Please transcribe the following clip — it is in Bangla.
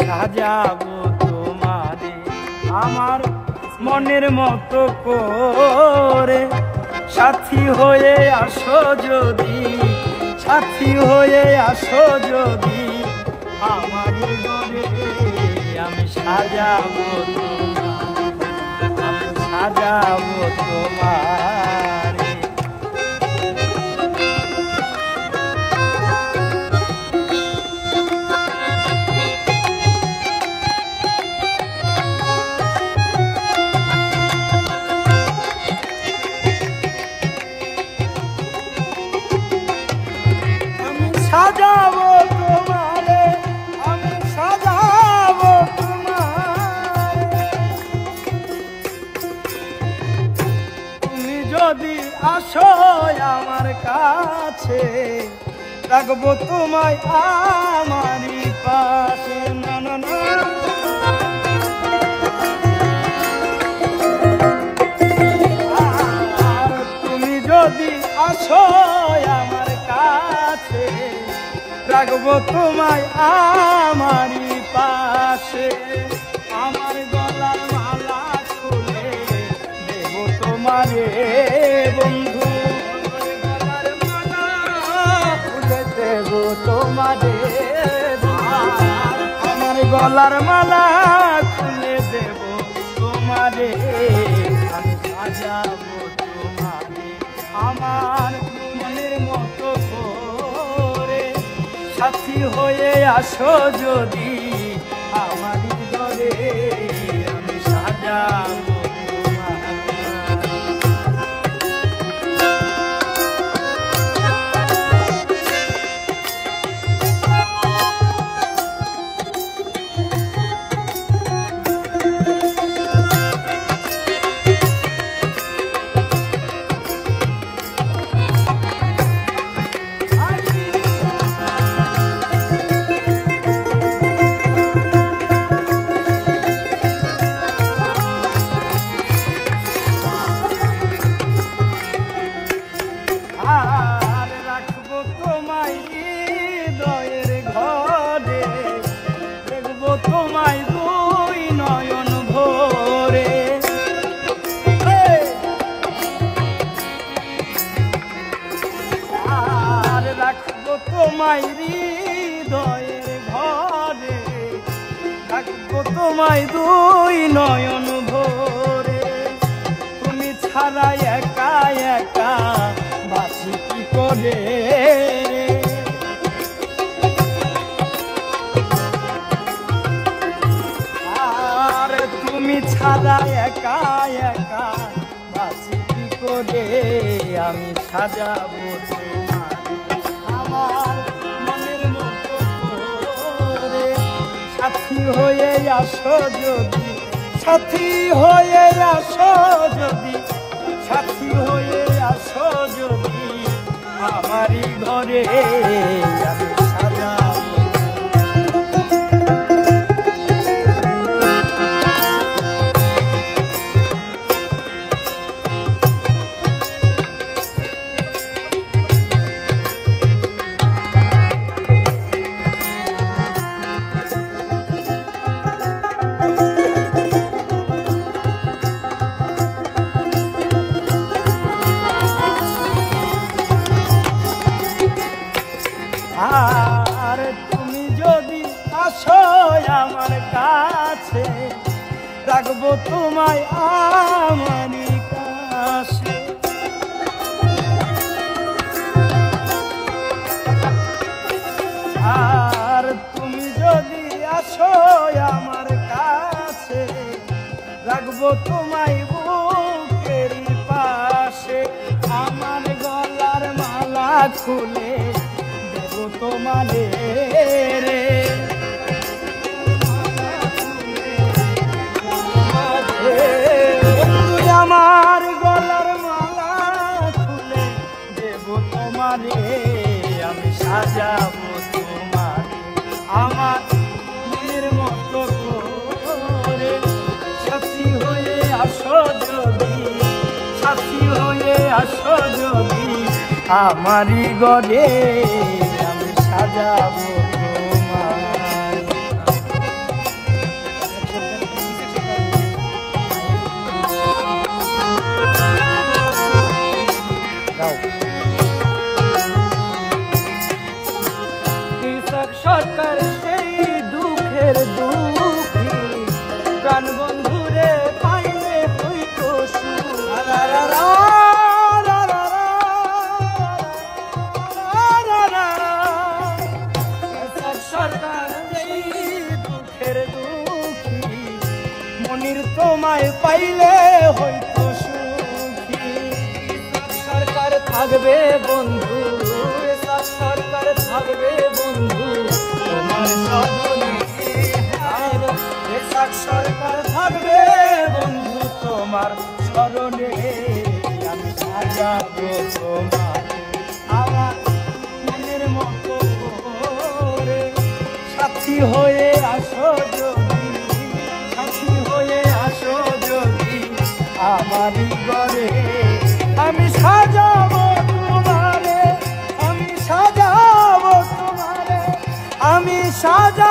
সাজাবো তোমারে আমার মনের মতো করে। সাথী হয়ে আসো যদি, সাথী হয়ে আসো যদি আমার ঘরে, আমি সাজাবো তোমারে, আমি সাজাবো তোমারে। সাজাবো তোমারে, আমি সাজাবো তোমারে। তুমি যদি আসো আমার কাছে, রাখবো তোমায় আমারই পাশে। না না না, আর তুমি যদি আসো আমার কাছে, রাখবো তোমায় আমারই পাশে। আমার গলার মালা খুলে দেবো তোমারে বন্ধু, গলার মালা খুলে দেবো তোমারে। আমার গলার মালা খুলে দেবো তোমারে, আমি সাজাবো তোমারে আমার মনের মতো করে। সাথী হয়ে আসো যদি আমারই ঘরে, আমি সাজাবো তোমায় দুই নয়ন ভরে। আর রাখবো তোমায় হৃদয়ের ঘরে, রাখবো তোমায় দুই নয়ন ভরে। তুমি ছাড়া একা একা বাঁচি কি করে, তুমি ছাড়া একা একা বাঁচি কি করে। আমি সাজাবো তোমারে আমার মনের মতো করে। সাথী হয়ে আসো যদি, সাথী হয়ে আসো যদি, সাথী হয়ে আসো যদি আমারই ঘরে, আমি সাজাবো। আর তুমি যদি আসো আমার কাছে, রাখবো তোমায় আমারই কাছে। আর তুমি যদি আসো আমার কাছে, রাখবো তোমায় বুকেরই পাশে। আমার গলার মালা খুলে দেবো তোমারে রে, তুই আমার গলার মালা খুলে দেবো তোমারে, আমি সাজাবো তোমারে আমার মনের মতো করে। সাথী হয়ে আসো যদি, সাথী হয়ে আসো যদি আমারই ঘরে, আমি সাজাবো তোমার। মনির তোমায় পাইলে হয়তো সুখী। সরকার থাকবে বন্ধু, সরকার থাকবে বন্ধু তোমার স্মরণে। সরকার থাকবে বন্ধু তোমার স্মরণে। আমি সাজাবো তোমার আমার মনের মতো করে। সাথী হয়ে আসো যদি, সাথী হয়ে আসো যদি আমারই ঘরে। আমি সাজাবো তোমারে, আমি সাজাবো তোমারে, আমি সাজা